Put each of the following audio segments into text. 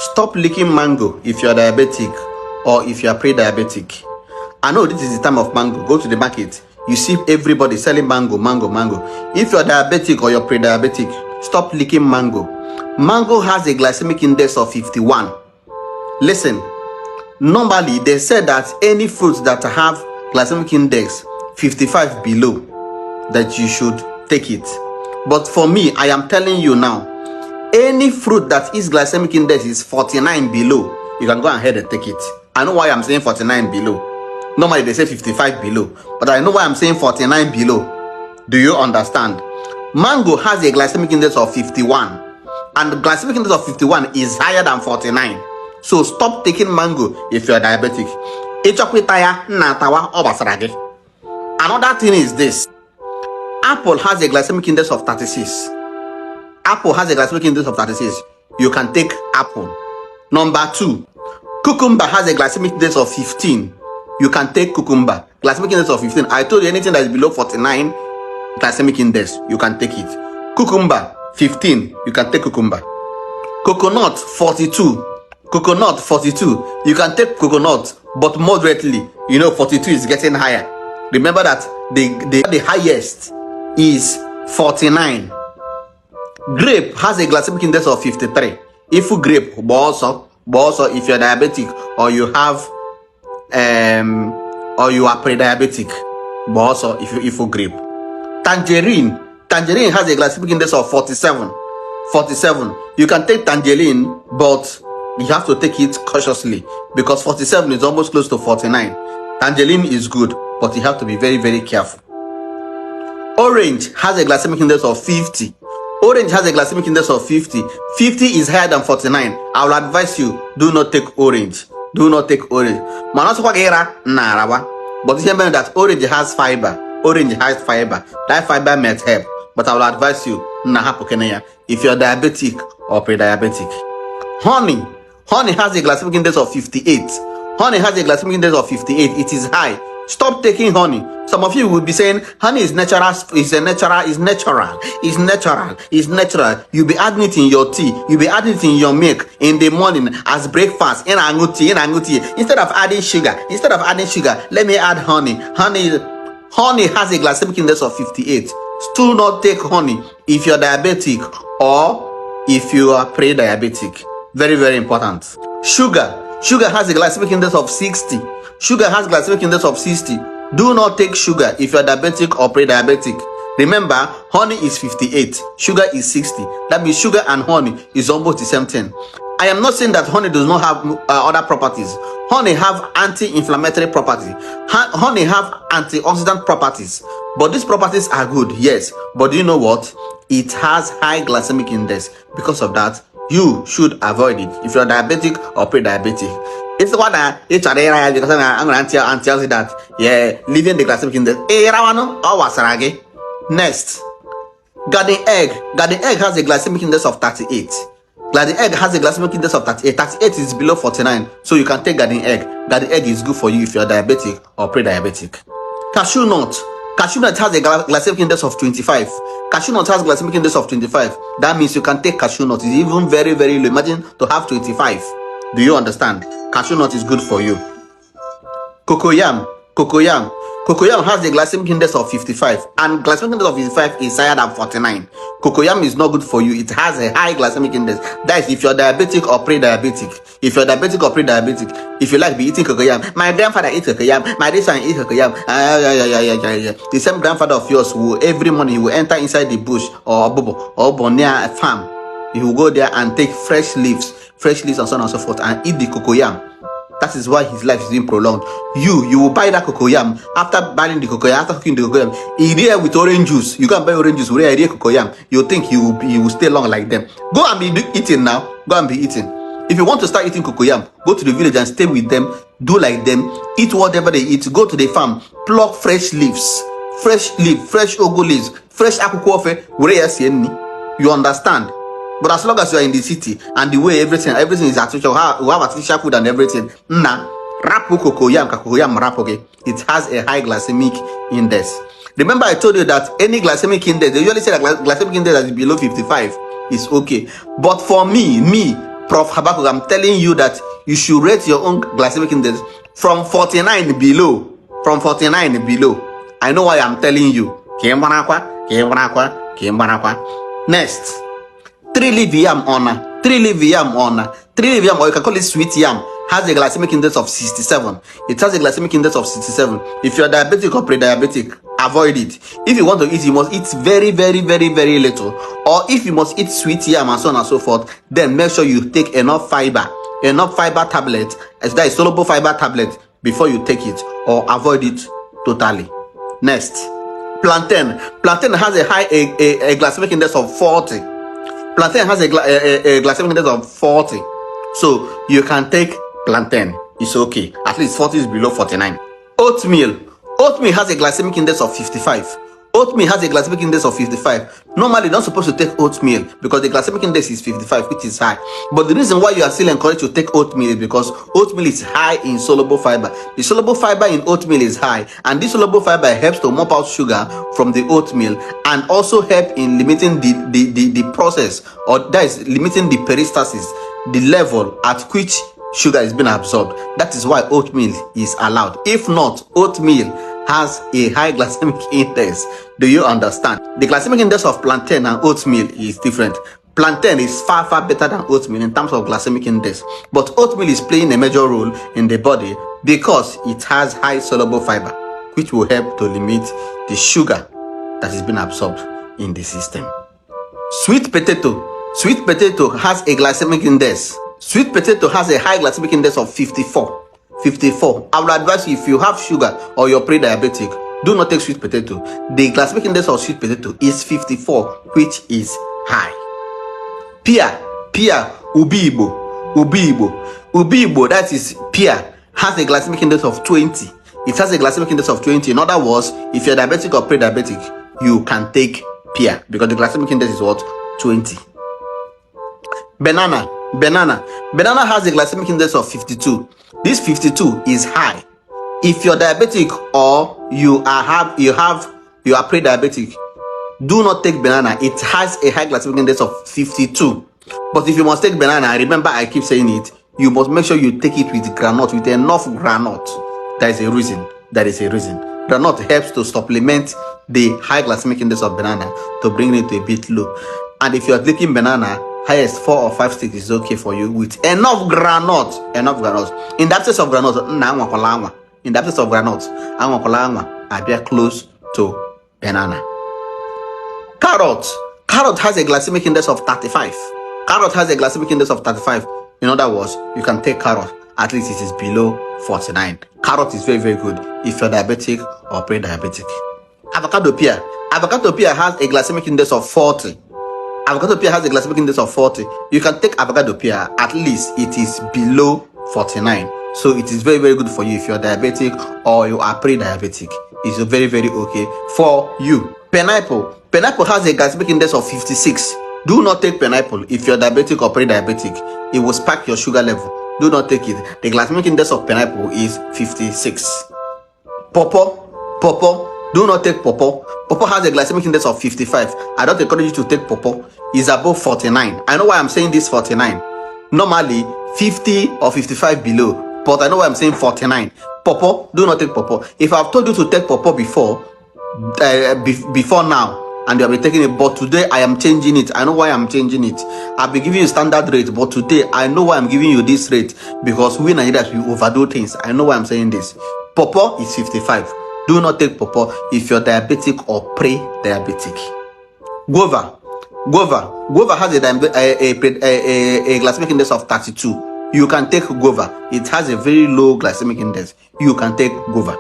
Stop licking mango if you're diabetic or if you're pre-diabetic. I know this is the time of mango. Go to the market. You see everybody selling mango. If you're diabetic or you're pre-diabetic, stop licking mango. Mango has a glycemic index of 51. Listen, normally they said that any fruits that have glycemic index 55 below, that you should take it. But for me, I am telling you now, any fruit that is glycemic index is 49 below, you can go ahead and take it. I know why I'm saying 49 below. Normally they say 55 below, but I know why I'm saying 49 below. Do you understand? Mango has a glycemic index of 51, and the glycemic index of 51 is higher than 49. So stop taking mango if you're diabetic. Another thing is this. Apple has a glycemic index of 36. Apple has a glycemic index of 36. You can take apple. Number 2, cucumber has a glycemic index of 15. You can take cucumber. Glycemic index of 15. I told you anything that is below 49 glycemic index, you can take it. Cucumber 15, you can take cucumber. Coconut 42. Coconut 42. You can take coconut, but moderately. 42 is getting higher. Remember that the highest is 49. Grape has a glycemic index of 53. If you grape, but also if you're diabetic or you have or you are pre-diabetic, but also if you grape. Tangerine has a glycemic index of 47. You can take tangerine, but you have to take it cautiously because 47 is almost close to 49. Tangerine is good, but you have to be very, very careful. Orange has a glycemic index of 50. Orange has a glycemic index of 50. 50 is higher than 49. I will advise you, do not take orange. Do not take orange. But remember that orange has fiber. That fiber might help. But I will advise you, if you're diabetic or pre-diabetic. Honey has a glycemic index of 58. Honey has a glycemic index of 58. It is high. Stop taking honey. Some of you will be saying honey is natural, is natural. You'll be adding it in your tea, you'll be adding it in your milk in the morning as breakfast. Instead of adding sugar, let me add honey. Honey has a glycemic index of 58. Do not take honey if you're diabetic or if you are pre-diabetic. Very, very important. Sugar has a glycemic index of 60. Sugar has glycemic index of 60. Do not take sugar if you're diabetic or pre-diabetic. Remember, honey is 58, sugar is 60. That means sugar and honey is almost the same thing. I am not saying that honey does not have other properties. Honey have anti-inflammatory properties. Honey have antioxidant properties. But these properties are good, yes. But do you know what? It has high glycemic index. Because of that, you should avoid it if you're diabetic or pre-diabetic. It's what because I'm going to antioxidant. Yeah, leaving the glycemic index. Next, garden egg. Garden egg has a glycemic index of 38. Garden egg has a glycemic index of 38. 38 is below 49, so you can take garden egg. Garden egg is good for you if you're diabetic or pre-diabetic. Cashew nut. Cashew nut has a glycemic index of 25. Cashew nut has glycemic index of 25. That means you can take cashew nut. It's even very, very low. Imagine to have 25. Do you understand? Cashew nut is good for you. Cocoyam has a glycemic index of 55, and glycemic index of 55 is higher than 49. Cocoyam is not good for you. It has a high glycemic index. That is if you're diabetic or pre-diabetic. If you're diabetic or pre-diabetic, if you like be eating cocoyam. My grandfather eats cocoyam. My this one eats cocoyam. The same grandfather of yours will every morning he will enter inside the bush or near a farm. He will go there and take fresh leaves and so on and so forth and eat the cocoyam. That is why his life is being prolonged. You will buy that cocoyam. After buying the cocoyam, after cooking the cocoyam, eat it with orange juice. You can buy orange juice with a cocoyam. You think he will stay long like them. Go and be eating now. Go and be eating. If you want to start eating cocoyam, go to the village and stay with them. Do like them. Eat whatever they eat. Go to the farm. Pluck fresh leaves. Fresh ugu leaves. Fresh akukofe. You understand? But as long as you are in the city and the way everything is artificial, we have artificial food and everything. Rapu cocoyam rap, okay? It has a high glycemic index. Remember, I told you that any glycemic index, they usually say that glycemic index that is below 55 is okay. But for me, Prof. Habakkuk, I'm telling you that you should rate your own glycemic index from 49 below. From 49 below. I know why I'm telling you. Next, 3-leaf yam honor. 3-leaf yam honor. 3-leaf yam, or you can call it sweet yam, has a glycemic index of 67. It has a glycemic index of 67. If you're diabetic or pre-diabetic, avoid it. If you want to eat, you must eat very, very, very, very little. Or if you must eat sweet yam and so on and so forth, then make sure you take enough fiber tablet, as that is soluble fiber tablet, before you take it, or avoid it totally. Next, plantain. Plantain has a high a glycemic index of 40. Plantain has a glycemic index of 40. So you can take plantain. It's okay. At least 40 is below 49. Oatmeal. Oatmeal has a glycemic index of 55. Oatmeal has a glycemic index of 55. Normally, you're not supposed to take oatmeal because the glycemic index is 55, which is high. But the reason why you are still encouraged to take oatmeal is because oatmeal is high in soluble fiber. The soluble fiber in oatmeal is high, and this soluble fiber helps to mop out sugar from the oatmeal and also help in limiting the process, or that is limiting the peristalsis, the level at which sugar is being absorbed. That is why oatmeal is allowed. If not, oatmeal has a high glycemic index. Do you understand? The glycemic index of plantain and oatmeal is different. Plantain is far better than oatmeal in terms of glycemic index, but oatmeal is playing a major role in the body because it has high soluble fiber, which will help to limit the sugar that is being absorbed in the system. Sweet potato has a glycemic index. Sweet potato has a high glycemic index of 54. I would advise you, if you have sugar or you're pre-diabetic, do not take sweet potato. The glycemic index of sweet potato is 54, which is high. Pear, ubi igbo, that is pear, has a glycemic index of 20. It has a glycemic index of 20. In other words, if you're diabetic or pre-diabetic, you can take pear because the glycemic index is what? 20. Banana has a glycemic index of 52. This 52 is high. If you're diabetic or you are pre-diabetic, do not take banana. It has a high glycemic index of 52. But if you must take banana, remember I keep saying it, you must make sure you take it with granite, with enough granite. There is a reason. Granite helps to supplement the high glycemic index of banana to bring it to a bit low. And if you're taking banana, highest 4 or 5 sticks is okay for you with enough granite. In the absence of granite, I be close to banana. Carrot has a glycemic index of 35. In other words, you can take carrot. At least it is below 49. Carrot is very, very good if you're diabetic or pre-diabetic. Avocado pear has a glycemic index of 40. You can take avocado pear, at least it is below 49. So it is very, very good for you if you're diabetic or you are pre-diabetic. It's very, very okay for you. Pineapple has a glycemic index of 56. Do not take pineapple if you're diabetic or pre-diabetic. It will spike your sugar level. Do not take it. The glycemic index of pineapple is 56. Pawpaw. Do not take pawpaw. Pawpaw has a glycemic index of 55. I don't encourage you to take pawpaw. It's above 49. I know why I'm saying this 49. Normally 50 or 55 below, but I know why I'm saying 49. Pawpaw, do not take pawpaw. If I've told you to take pawpaw before now, and you have been taking it, but today I am changing it. I know why I'm changing it. I've been giving you standard rate, but today I know why I'm giving you this rate, because we Nigerians, we overdo things. I know why I'm saying this. Pawpaw is 55. Do not take pawpaw if you're diabetic or pre-diabetic. Guava has a glycemic index of 32. You can take guava. It has a very low glycemic index. You can take guava.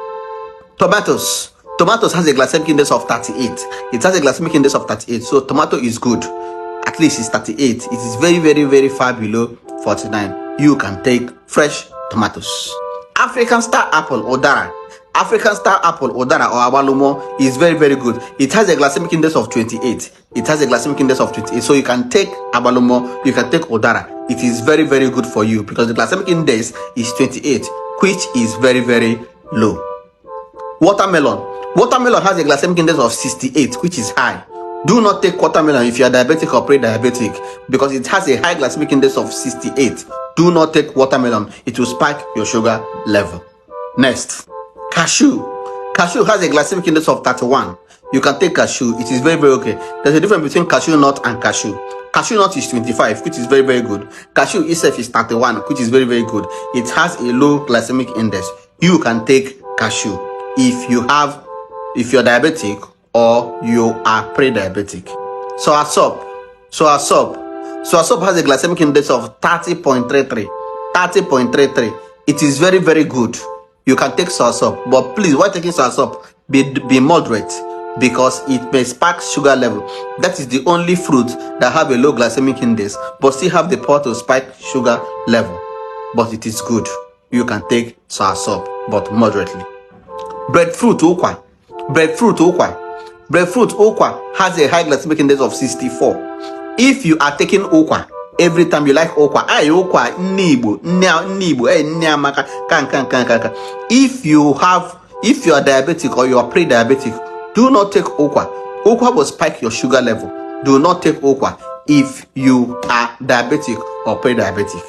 Tomatoes has a glycemic index of 38. It has a glycemic index of 38. So tomato is good. At least it's 38. It is very, very, very far below 49. You can take fresh tomatoes. African star apple Odara or Abalumo is very, very good. It has a glycemic index of 28. So you can take Abalumo, you can take Odara. It is very, very good for you because the glycemic index is 28, which is very, very low. Watermelon has a glycemic index of 68, which is high. Do not take watermelon if you are diabetic or pre-diabetic because it has a high glycemic index of 68. Do not take watermelon. It will spike your sugar level. Next, cashew. Cashew has a glycemic index of 31. You can take cashew. It is very, very okay. There's a difference between cashew nut and cashew. Cashew nut is 25, which is very, very good. Cashew itself is 31, which is very, very good. It has a low glycemic index. You can take cashew if you're diabetic or you are pre-diabetic. Soursop has a glycemic index of 30.33. It is very, very good. You can take soursop, but please, while taking soursop, be moderate because it may spike sugar level. That is the only fruit that have a low glycemic index but still have the power to spike sugar level. But it is good. You can take soursop, but moderately. Breadfruit okwa has a high glycemic index of 64. If you are taking okwa every time you like okwa, if you are diabetic or you are pre-diabetic, do not take okwa. Okwa will spike your sugar level. Do not take okwa if you are diabetic or pre-diabetic.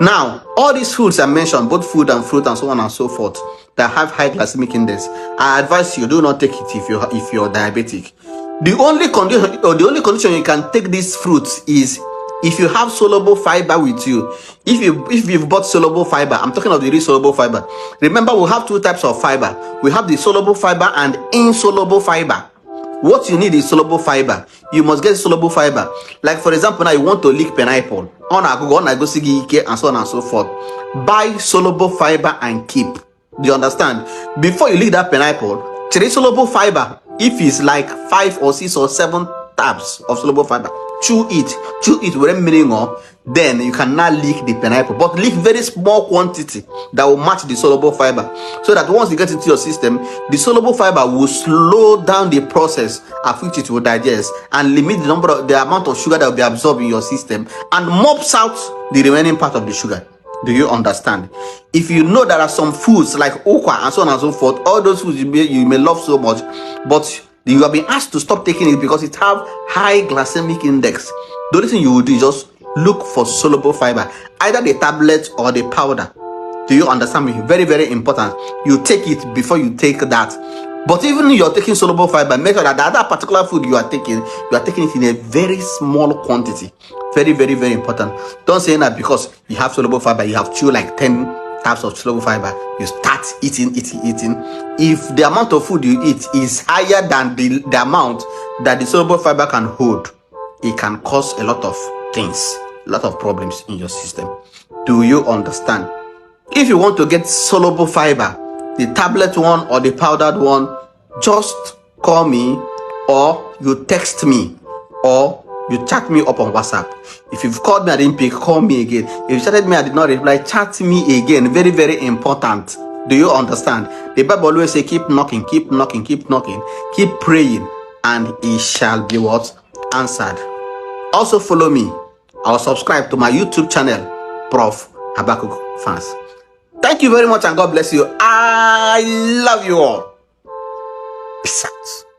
Now, all these foods I mentioned, both food and fruit and so on and so forth, that have high glycemic index, I advise you do not take it if you're diabetic. The only condition you can take these fruits is if you have soluble fiber with you. If you've bought soluble fiber, I'm talking of the insoluble fiber. Remember, we have two types of fiber. We have the soluble fiber and insoluble fiber. What you need is soluble fiber. You must get soluble fiber. Like for example, now you want to lick pineapple. On a go Ike and so on and so forth. Buy soluble fiber and keep. Do you understand? Before you lick that pineapple, check soluble fiber. If it's like 5 or 6 or 7 tabs of soluble fiber, chew it with meaning of, then you can now lick the pineapple, but lick very small quantity that will match the soluble fiber, so that once you get into your system, the soluble fiber will slow down the process at which it will digest and limit the amount of sugar that will be absorbed in your system and mops out the remaining part of the sugar. Do you understand? If you know there are some foods like okwa and so on and so forth, all those foods you may love so much, but you have been asked to stop taking it because it have high glycemic index, the only thing you will do is just look for soluble fiber, either the tablet or the powder. Do you understand me? Very, very important. You take it before you take that. But even if you're taking soluble fiber, make sure that that particular food you are taking it in a very small quantity. Very, very, very important. Don't say that because you have soluble fiber, you have chew like 10 types of soluble fiber, you start eating. If the amount of food you eat is higher than the amount that the soluble fiber can hold, it can cause a lot of things, a lot of problems in your system. Do you understand? If you want to get soluble fiber, the tablet one or the powdered one, just call me or you text me or you chat me up on WhatsApp. If you've called me, I didn't pick, call me again. If you chatted me, I did not reply, chat me again. Very, very important. Do you understand? The Bible always say, keep knocking, keep praying, and it shall be what? Answered. Also follow me or subscribe to my YouTube channel, Prof. Habakkuk Fans. Thank you very much and God bless you. I love you all. Peace out.